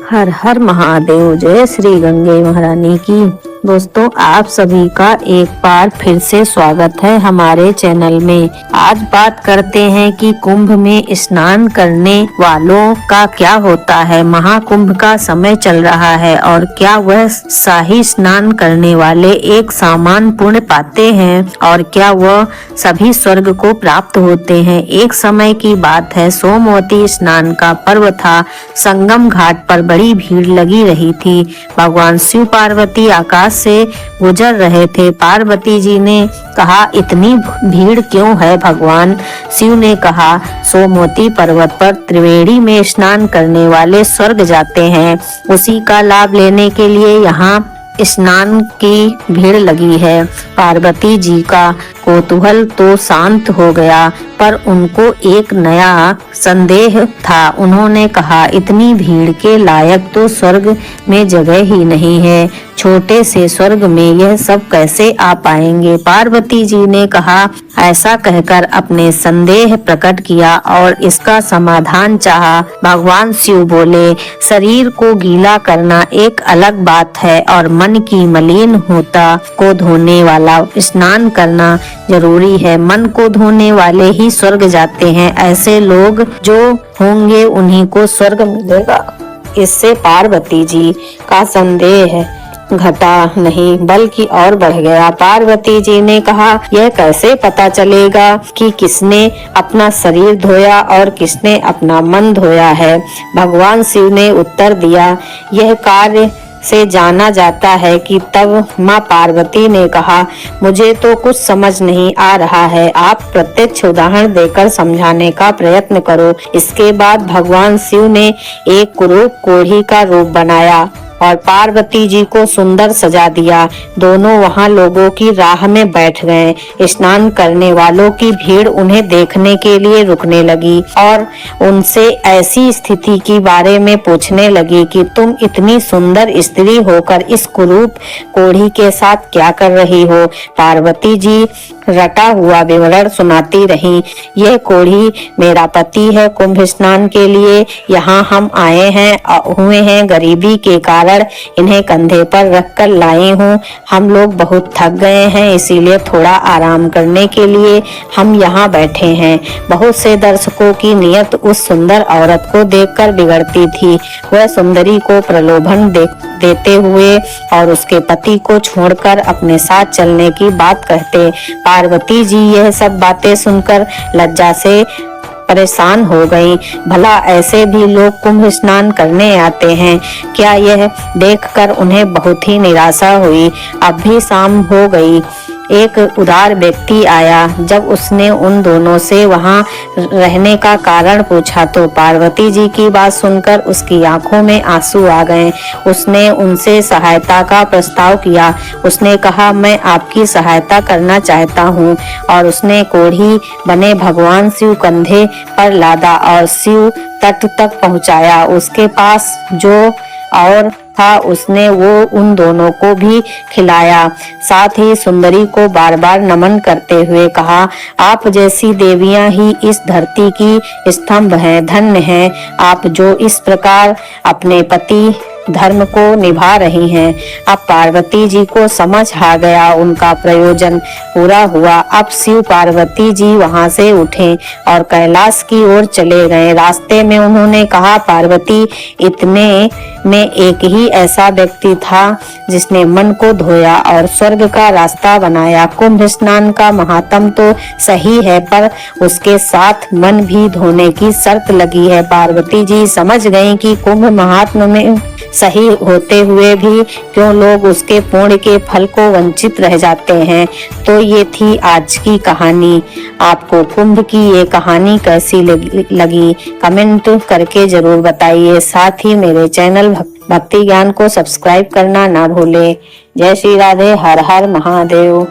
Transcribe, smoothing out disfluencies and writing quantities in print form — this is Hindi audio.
हर हर महादेव। जय श्री गंगे महारानी की। दोस्तों, आप सभी का एक बार फिर से स्वागत है हमारे चैनल में। आज बात करते हैं कि कुंभ में स्नान करने वालों का क्या होता है। महाकुंभ का समय चल रहा है और क्या वह शाही स्नान करने वाले एक समान पुण्य पाते हैं और क्या वह सभी स्वर्ग को प्राप्त होते हैं। एक समय की बात है, सोमवती स्नान का पर्व था। संगम घाट पर बड़ी भीड़ लगी रही थी। भगवान शिव पार्वती आकाश से गुजर रहे थे। पार्वती जी ने कहा, इतनी भीड़ क्यों है भगवान? शिव ने कहा, सोमवती पर्वत पर त्रिवेणी में स्नान करने वाले स्वर्ग जाते हैं, उसी का लाभ लेने के लिए यहाँ स्नान की भीड़ लगी है। पार्वती जी का कौतूहल तो शांत हो गया, पर उनको एक नया संदेह था। उन्होंने कहा, इतनी भीड़ के लायक तो स्वर्ग में जगह ही नहीं है। छोटे से स्वर्ग में यह सब कैसे आ पाएंगे? पार्वती जी ने कहा, ऐसा कहकर अपने संदेह प्रकट किया और इसका समाधान चाहा। भगवान शिव बोले, शरीर को गीला करना एक अलग बात है और मन की मलिन होता को धोने वाला स्नान करना जरूरी है। मन को धोने वाले ही स्वर्ग जाते हैं। ऐसे लोग जो होंगे उन्हीं को स्वर्ग मिलेगा। इससे पार्वती जी का संदेह घटा नहीं बल्कि और बढ़ गया। पार्वती जी ने कहा, यह कैसे पता चलेगा कि किसने अपना शरीर धोया और किसने अपना मन धोया है? भगवान शिव ने उत्तर दिया, यह कार्य से जाना जाता है कि तब माँ पार्वती ने कहा, मुझे तो कुछ समझ नहीं आ रहा है। आप प्रत्यक्ष उदाहरण देकर समझाने का प्रयत्न करो। इसके बाद भगवान शिव ने एक कुरूप कोढ़ी का रूप बनाया और पार्वती जी को सुंदर सजा दिया। दोनों वहां लोगों की राह में बैठ गए। स्नान करने वालों की भीड़ उन्हें देखने के लिए रुकने लगी और उनसे ऐसी स्थिति के बारे में पूछने लगी कि तुम इतनी सुंदर स्त्री होकर इस कुरूप कोढ़ी के साथ क्या कर रही हो? पार्वती जी रटा हुआ विवरण सुनाती रही। यह कोढ़ी मेरा पति है। कुंभ स्नान के लिए यहाँ हम आए हुए हैं। गरीबी के कारण इन्हें कंधे पर रखकर लाई हूँ। हम लोग बहुत थक गए हैं, इसीलिए थोड़ा आराम करने के लिए हम यहाँ बैठे हैं। बहुत से दर्शकों की नियत उस सुंदर औरत को देखकर बिगड़ती थी। वह सुंदरी को प्रलोभन देते हुए और उसके पति को छोड़कर अपने साथ चलने की बात कहते। पार्वती जी यह सब बातें सुनकर लज्जा से परेशान हो गई। भला ऐसे भी लोग कुंभ स्नान करने आते हैं क्या? यह देखकर उन्हें बहुत ही निराशा हुई। अब भी शाम हो गई। एक उदार व्यक्ति आया। जब उसने उन दोनों से वहां रहने का कारण पूछा तो पार्वती जी की बात सुनकर उसकी आंखों में आंसू आ गए। उसने उनसे सहायता का प्रस्ताव किया। उसने कहा, मैं आपकी सहायता करना चाहता हूँ। और उसने कोढ़ी बने भगवान शिव कंधे पर लादा और शिव तट तक पहुँचाया। उसके पास जो और था उसने वो उन दोनों को भी खिलाया। साथ ही सुंदरी को बार बार नमन करते हुए कहा, आप जैसी देवियां ही इस धरती की स्तंभ हैं। धन्य हैं आप जो इस प्रकार अपने पति धर्म को निभा रही हैं। अब पार्वती जी को समझ आ गया। उनका प्रयोजन पूरा हुआ। अब शिव पार्वती जी वहां से उठे और कैलाश की ओर चले गए। रास्ते में उन्होंने कहा, पार्वती, इतने में एक ही ऐसा व्यक्ति था जिसने मन को धोया और स्वर्ग का रास्ता बनाया। कुंभ स्नान का महात्म तो सही है, पर उसके साथ मन भी धोने की शर्त लगी है। पार्वती जी समझ गयी कि कुंभ महात्म में सही होते हुए भी क्यों लोग उसके पुण्य के फल को वंचित रह जाते हैं। तो ये थी आज की कहानी। आपको कुंभ की ये कहानी कैसी लगी कमेंट करके जरूर बताइए। साथ ही मेरे चैनल भक्ति ज्ञान को सब्सक्राइब करना ना भूले। जय श्री राधे। हर हर महादेव।